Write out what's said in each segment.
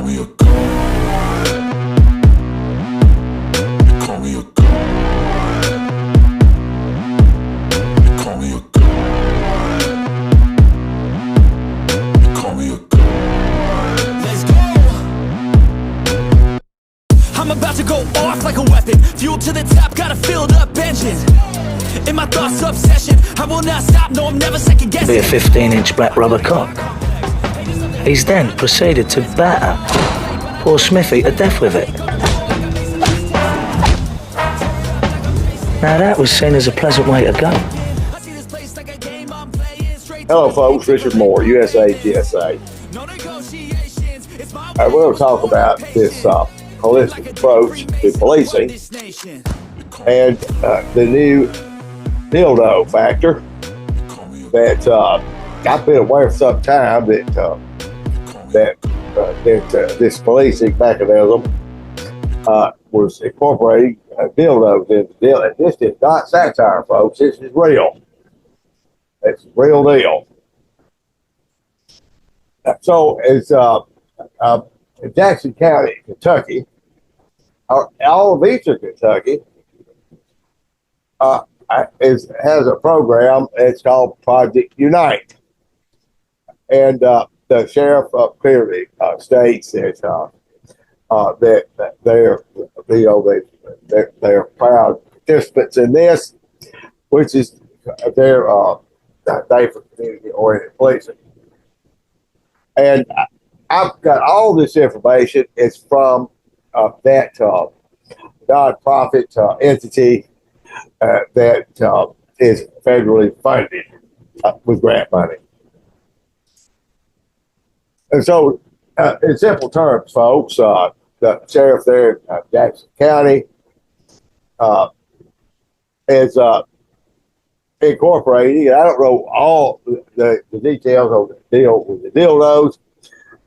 me a god. They call me a god. They call me a god. They call me a god. Let's go. I'm about to go off like a weapon. Fuel to the top, got a filled up engine. In my thoughts, obsession. I will not stop, no, I'm never second guessing. Be a 15-inch black rubber cock. He's then proceeded to batter poor Smithy to death with it. Now that was seen as a pleasant way to go. Hello folks, Richard Moore, USAGSA. We're going to talk about this holistic approach to policing and the new dildo factor that I've been aware for some time that this policing mechanism was incorporating dildos into the deal. And this is not satire, folks. This is real. It's a real deal. So it's in Jackson County, Kentucky, all of Eastern Kentucky, has a program. It's called Project Unite, and the sheriff clearly states that they're proud participants in this, which is their day for community-oriented policing. And I've got all this information. It's from that nonprofit entity that is federally funded with grant money. And so, in simple terms, folks, the sheriff there in Jackson County is incorporating, and I don't know all the details of the deal with the dildos,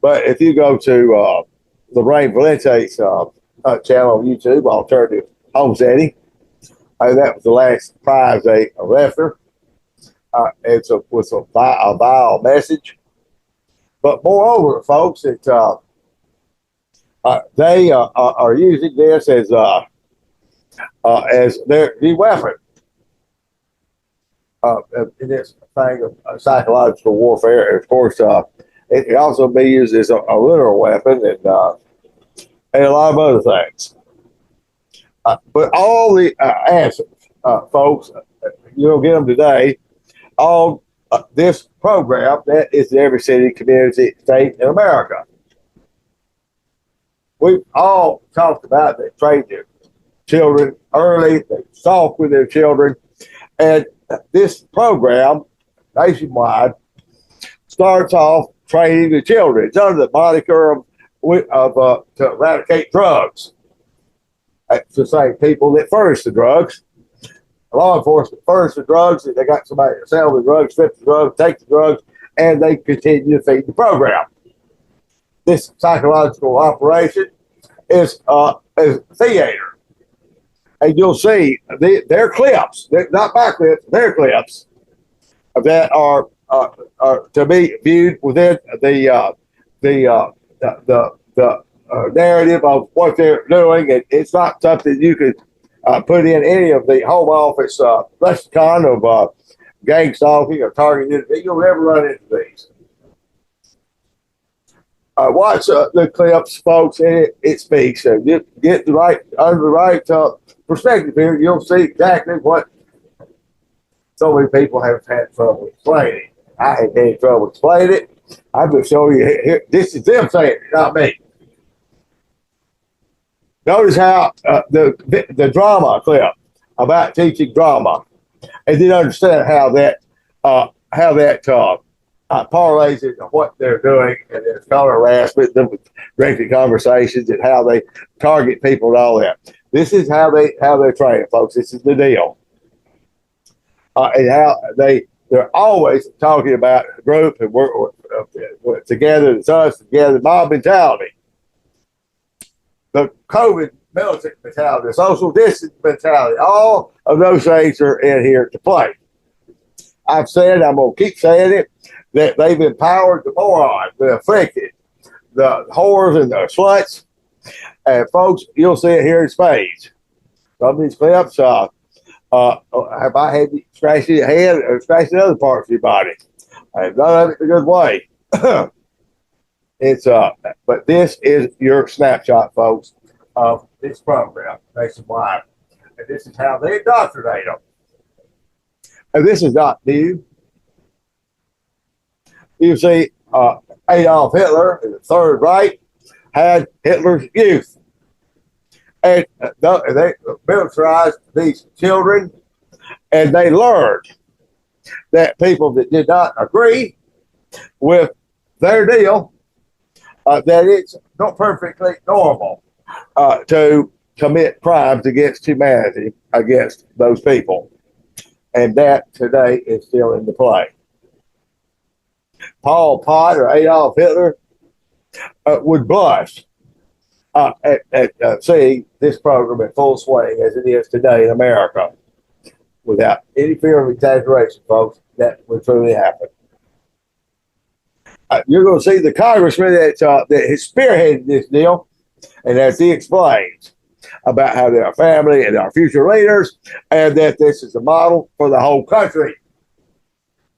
but if you go to Lorraine Valente's channel on YouTube, Alternative Homesteading, that was the last prize they left her. It's with a vile message. But moreover, folks, they are using this as their new weapon in this thing of psychological warfare. And of course, it can also be used as a literal weapon and a lot of other things. But all the answers, folks, you'll get them today on this program that is in every city, community, state in America. We've all talked about they train their children early, they soft with their children, and this program nationwide starts off training the children. It's under the moniker of to eradicate drugs. That's the same people that furnish the drugs. Law enforcement furnish the drugs, and they got somebody to sell the drugs, flip the drugs, take the drugs, and they continue to feed the program. This psychological operation is theater. And you'll see their clips, not my clips, their clips that are to be viewed within the narrative of what they're doing. It's not something you could put in any of the home office lexicon of gang stalking or targeted. You'll never run into these. Watch the clips, folks, and it speaks. So get the right under the right perspective here. You'll see exactly what so many people have had trouble explaining. I had any trouble explaining it. I'm going to show you here. This is them saying it, not me. Notice how the drama clip about teaching drama, and then understand how that parlays into what they're doing, and there's color harassment, directed conversations, and how they target people and all that. This is how they're trained, folks. This is the deal, and how they're always talking about a group and we're together. It's us together. Mob mentality. The COVID militant mentality, the social distance mentality, all of those things are in here to play. I've said, I'm going to keep saying it, that they've empowered the morons, the afflicted, the whores and the sluts. And folks, you'll see it here in spades. Some of these clips, have I had you scratch your head or scratch the other parts of your body? I've done it a good way. But this is your snapshot, folks, of this program nationwide. And this is how they indoctrinate them. And this is not new. You see, Adolf Hitler in the Third Reich had Hitler's youth. And they militarized these children, and they learned that people that did not agree with their deal, that it's not perfectly normal to commit crimes against humanity against those people. And that today is still in the play. Pol Pot or Adolf Hitler would blush at seeing this program in full swing as it is today in America. Without any fear of exaggeration, folks, that would truly happen. You're going to see the congressman that has spearheaded this deal, and as he explains about how they're our family and our future leaders, and that this is a model for the whole country.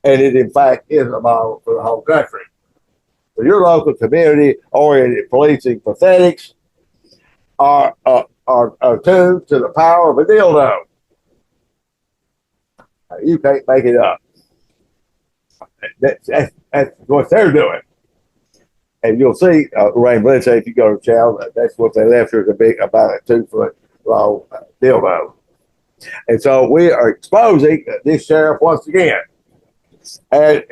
And it, in fact, is a model for the whole country. So your local community-oriented policing pathetics are tuned to the power of a dildo. You can't make it up. That's what they're doing. And you'll see, Rain Lindsay, if you go to the channel, that's what they left here, about a 2-foot long dildo. And so we are exposing this sheriff once again. And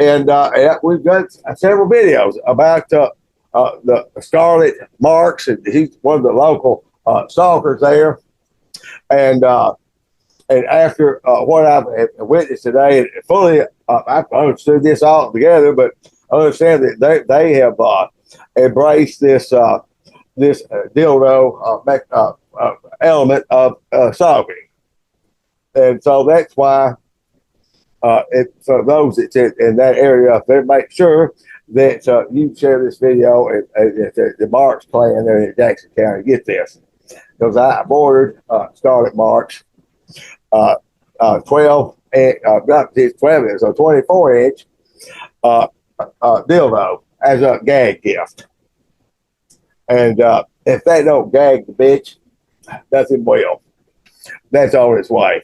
we've got several videos about the Scarlet Marks, and he's one of the local stalkers there. And after what I've witnessed today, and fully I've understood this all together, but I understand that they have embraced this dildo element of stalking. And so that's why for those that's in that area, they make sure that you share this video and the Marks clan there in Jackson County get this. Because I ordered Scarlet Marks 12 inch, not 12 inch, so 24 inch dildo as a gag gift. And if they don't gag the bitch, nothing will. That's on its way.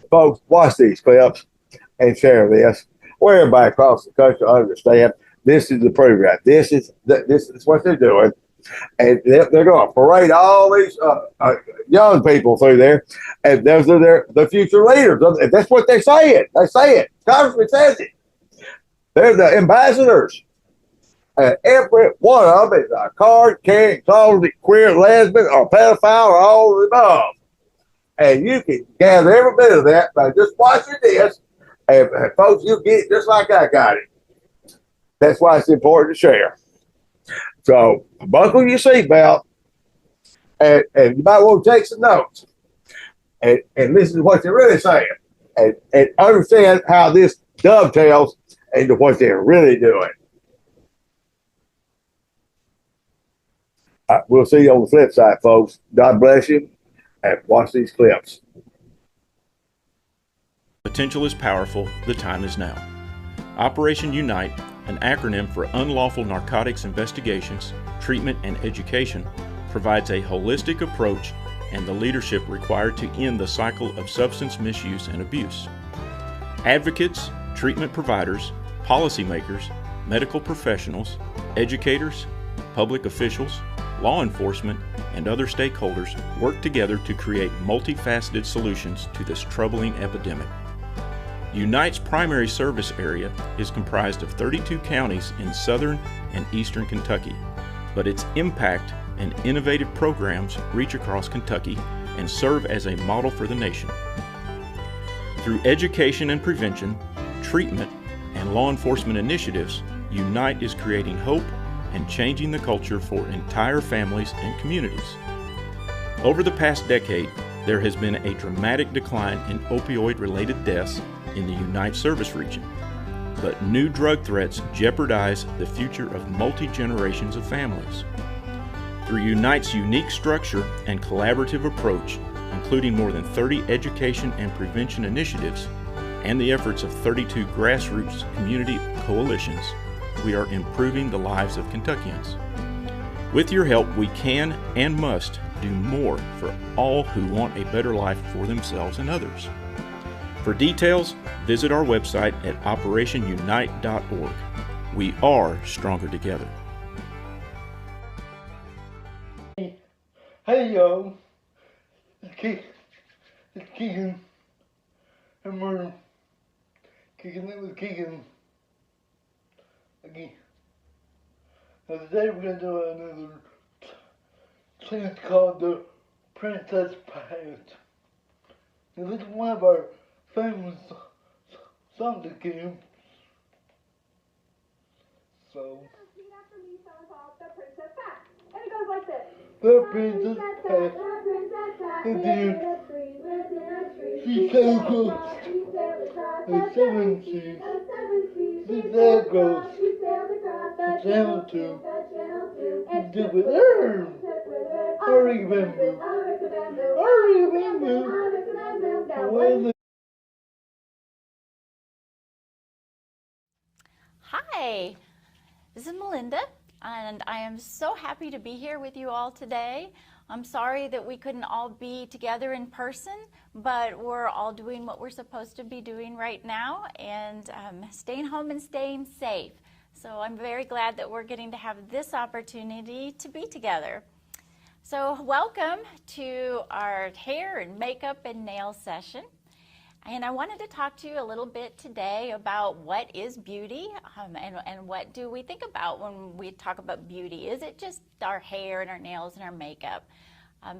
Folks, watch these clips and share this. Where everybody across the country understand this is the program. This is what they're doing. And they're going to parade all these young people through there, and those are the future leaders. That's what they're saying. They say it. Congressman says it. They're the ambassadors. And every one of them is a card-carrying, closet, queer, lesbian, or pedophile, or all of the above. And you can gather every bit of that by just watching this, and folks, you'll get it just like I got it. That's why it's important to share. So buckle your seatbelt, and you might want to take some notes and listen to what they're really saying, and understand how this dovetails into what they're really doing. We'll see you on the flip side, folks. God bless you, and watch these clips. Potential is powerful. The time is now. Operation Unite, an acronym for Unlawful Narcotics Investigations, Treatment, and Education, provides a holistic approach and the leadership required to end the cycle of substance misuse and abuse. Advocates, treatment providers, policymakers, medical professionals, educators, public officials, law enforcement, and other stakeholders work together to create multifaceted solutions to this troubling epidemic. Unite's primary service area is comprised of 32 counties in southern and eastern Kentucky, but its impact and innovative programs reach across Kentucky and serve as a model for the nation. Through education and prevention, treatment, and law enforcement initiatives, Unite is creating hope and changing the culture for entire families and communities. Over the past decade, there has been a dramatic decline in opioid-related deaths in the Unite service region. but new drug threats jeopardize the future of multi-generations of families. Through Unite's unique structure and collaborative approach, including more than 30 education and prevention initiatives, and the efforts of 32 grassroots community coalitions, we are improving the lives of Kentuckians. With your help, we can and must do more for all who want a better life for themselves and others. For details, visit our website at operationunite.org. We are stronger together. Hey y'all, it's Keegan, and we're kicking it with Keegan again. Now today we're going to do another thing called the Princess Pageant. Now this is one of our famous songs again. So, And it goes like this. the Princess Pageant. And then she sailed across the 7 seas. She sailed across the channel too. And did with her. I remember. When the Hi, this is Melinda, and I am so happy to be here with you all today. I'm sorry that we couldn't all be together in person, but we're all doing what we're supposed to be doing right now, and staying home and staying safe. So I'm very glad that we're getting to have this opportunity to be together. So welcome to our hair and makeup and nail session. And I wanted to talk to you a little bit today about what is beauty, and what do we think about when we talk about beauty. Is it just our hair and our nails and our makeup?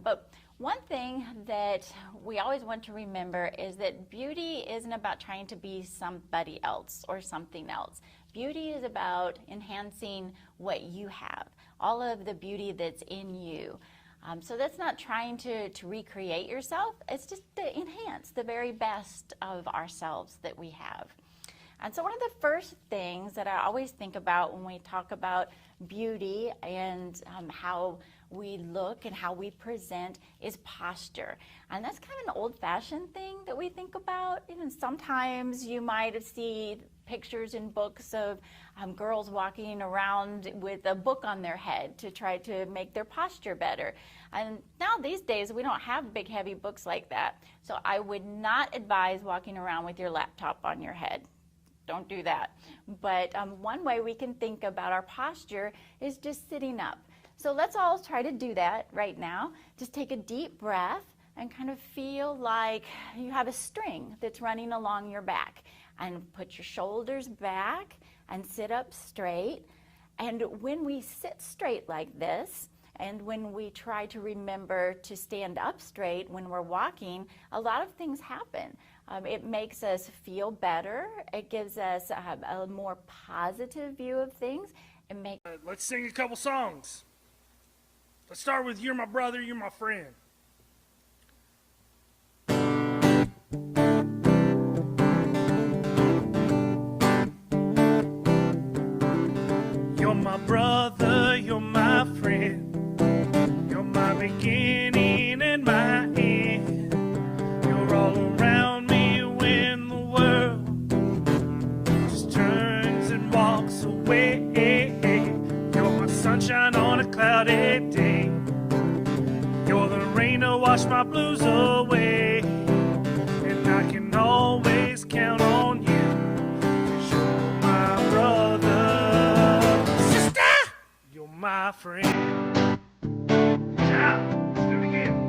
But one thing that we always want to remember is that beauty isn't about trying to be somebody else or something else. Beauty is about enhancing what you have, all of the beauty that's in you. So that's not trying to recreate yourself, it's just to enhance the very best of ourselves that we have. And so one of the first things that I always think about when we talk about beauty and how we look and how we present is posture. And that's kind of an old-fashioned thing that we think about. Even sometimes you might have seen pictures in books of girls walking around with a book on their head to try to make their posture better. And now these days we don't have big heavy books like that. So I would not advise walking around with your laptop on your head. Don't do that. But one way we can think about our posture is just sitting up. So let's all try to do that right now. Just take a deep breath and kind of feel like you have a string that's running along your back. And put your shoulders back and sit up straight. And when we sit straight like this, and when we try to remember to stand up straight when we're walking, a lot of things happen. It makes us feel better. It gives us a more positive view of things. Let's sing a couple songs. Let's start with You're My Brother, You're My Friend. You're my brother, you're my friend. You're my beginning and my end. You're all around me when the world just turns and walks away. You're my sunshine on a cloudy day. You're the rain to wash my blues away. And I can always count on you. 'Cause you're my brother. Sister! You're my friend. Yeah, let's do it again.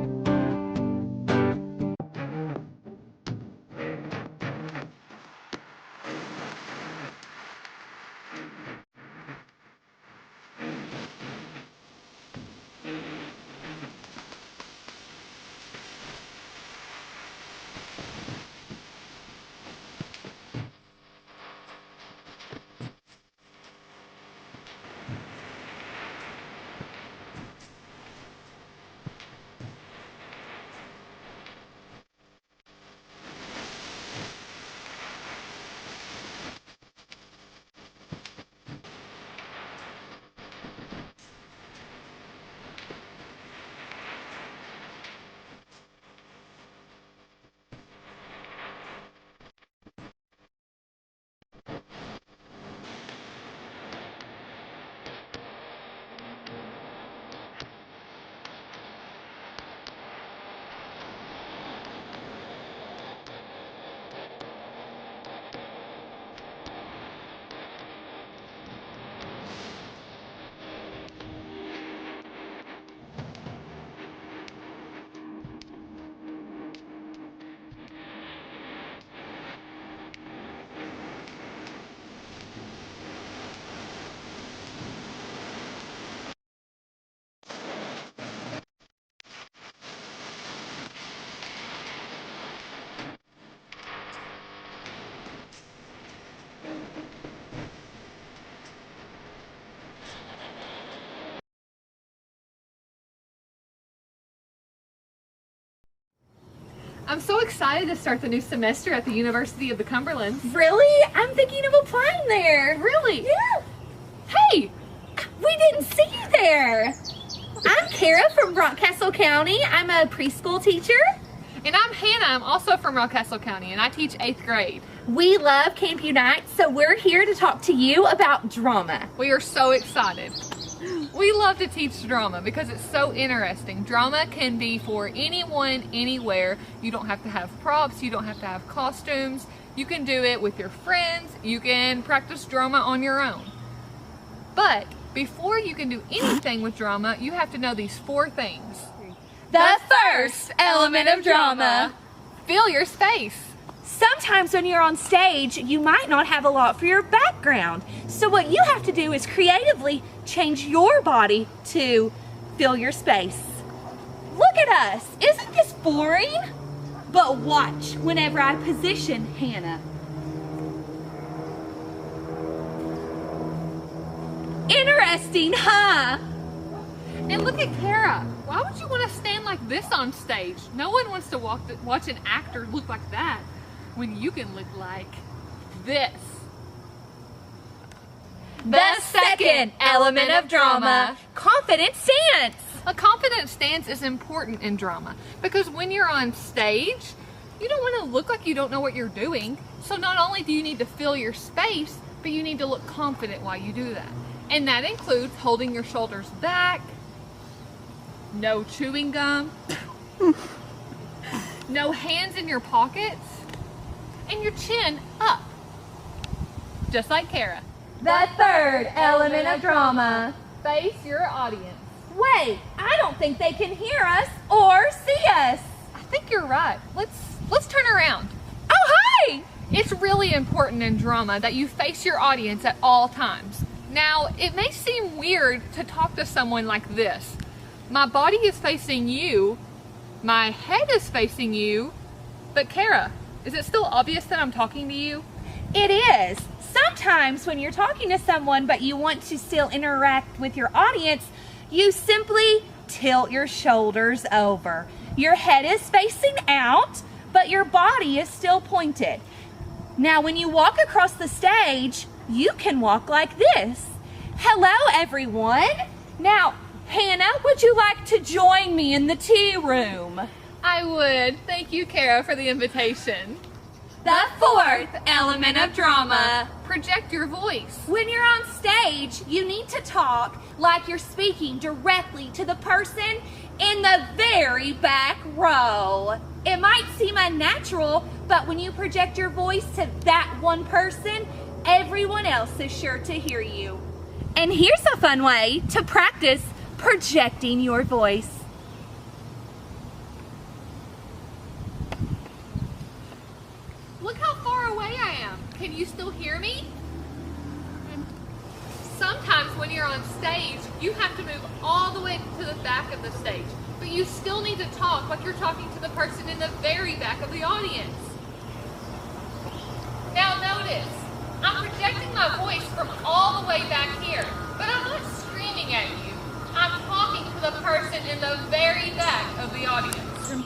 I'm so excited to start the new semester at the University of the Cumberlands. Really? I'm thinking of applying there. Really? Yeah. Hey! We didn't see you there. I'm Kara from Rockcastle County. I'm a preschool teacher. And I'm Hannah. I'm also from Rockcastle County, and I teach 8th grade. We love Camp Unite, so we're here to talk to you about drama. We are so excited. We love to teach drama because it's so interesting. Drama can be for anyone, anywhere. You don't have to have props. You don't have to have costumes. You can do it with your friends. You can practice drama on your own. But before you can do anything with drama, you have to know these 4 things. The first element of drama. Fill your space. Sometimes when you're on stage, you might not have a lot for your background. So what you have to do is creatively change your body to fill your space. Look at us. Isn't this boring? But watch whenever I position Hannah. Interesting, huh? And look at Kara. Why would you want to stand like this on stage? No one wants to watch an actor look like that when you can look like this. The second element of drama, confident stance. A confident stance is important in drama because when you're on stage, you don't want to look like you don't know what you're doing. So not only do you need to fill your space, but you need to look confident while you do that. And that includes holding your shoulders back, no chewing gum, no hands in your pockets, and your chin up, just like Kara. The third element of drama. Face your audience. Wait, I don't think they can hear us or see us. I think you're right. Let's turn around. Oh, hi! It's really important in drama that you face your audience at all times. Now, it may seem weird to talk to someone like this. My body is facing you, my head is facing you, but Kara, is it still obvious that I'm talking to you? It is. Sometimes when you're talking to someone but you want to still interact with your audience, you simply tilt your shoulders over. Your head is facing out, but your body is still pointed. Now, when you walk across the stage, you can walk like this. Hello, everyone. Now, Hannah, would you like to join me in the tea room? I would. Thank you, Kara, for the invitation. The fourth element of drama. Project your voice. When you're on stage, you need to talk like you're speaking directly to the person in the very back row. It might seem unnatural, but when you project your voice to that one person, everyone else is sure to hear you. And here's a fun way to practice projecting your voice. Look how far away I am. Can you still hear me? Sometimes when you're on stage, you have to move all the way to the back of the stage, but you still need to talk like you're talking to the person in the very back of the audience. Now notice, I'm projecting my voice from all the way back here, but I'm not screaming at you. I'm talking to the person in the very back of the audience.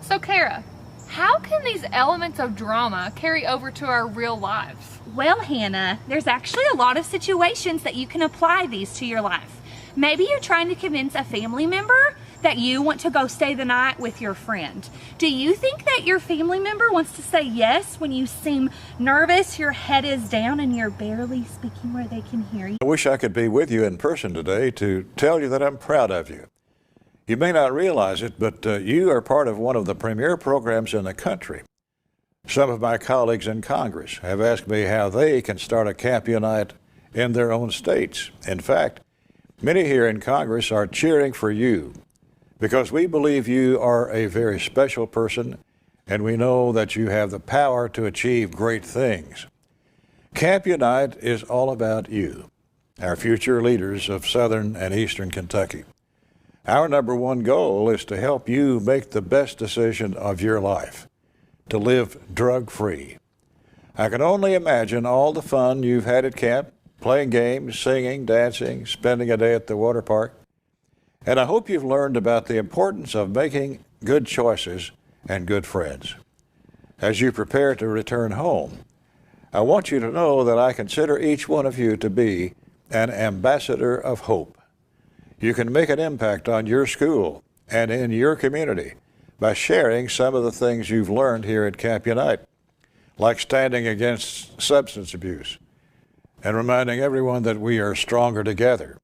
So Kara, how can these elements of drama carry over to our real lives? Well, Hannah, there's actually a lot of situations that you can apply these to your life. Maybe you're trying to convince a family member that you want to go stay the night with your friend. Do you think that your family member wants to say yes when you seem nervous, your head is down, and you're barely speaking where they can hear you? I wish I could be with you in person today to tell you that I'm proud of you. You may not realize it, but you are part of one of the premier programs in the country. Some of my colleagues in Congress have asked me how they can start a Camp Unite in their own states. In fact, many here in Congress are cheering for you because we believe you are a very special person and we know that you have the power to achieve great things. Camp Unite is all about you, our future leaders of Southern and Eastern Kentucky. Our number one goal is to help you make the best decision of your life, to live drug-free. I can only imagine all the fun you've had at camp, playing games, singing, dancing, spending a day at the water park. And I hope you've learned about the importance of making good choices and good friends. As you prepare to return home, I want you to know that I consider each one of you to be an ambassador of hope. You can make an impact on your school and in your community by sharing some of the things you've learned here at Camp Unite, like standing against substance abuse and reminding everyone that we are stronger together.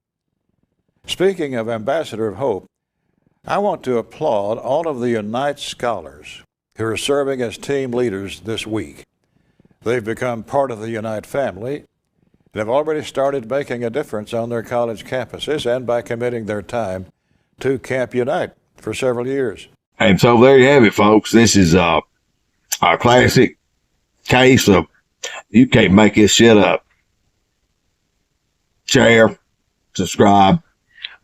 Speaking of Ambassador of Hope, I want to applaud all of the Unite scholars who are serving as team leaders this week. They've become part of the Unite family and have already started making a difference on their college campuses and by committing their time to Camp Unite for several years. Hey, so there you have it, folks. This is our classic case of you can't make this shit up. Share, subscribe.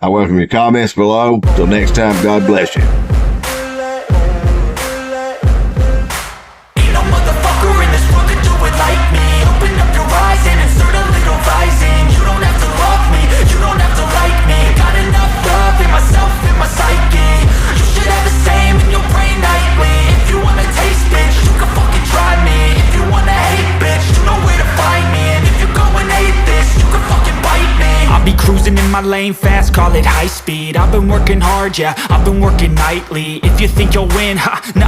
I welcome your comments below. Till next time, God bless you. Ain't no motherfucker in this world could do it like me. Open up your eyes and insert a little rising. You don't have to love me, you don't have to like me. Got enough love in myself, in my psyche. You should have the same in your brain nightly. If you wanna taste, bitch, you can fucking try me. If you wanna hate, bitch, you know where to find me. And if you're going hate this, you can fucking bite me. I'll be cruising in my lane fast, call it high speed. I've been working hard, yeah, I've been working nightly. If you think you'll win, ha, nah,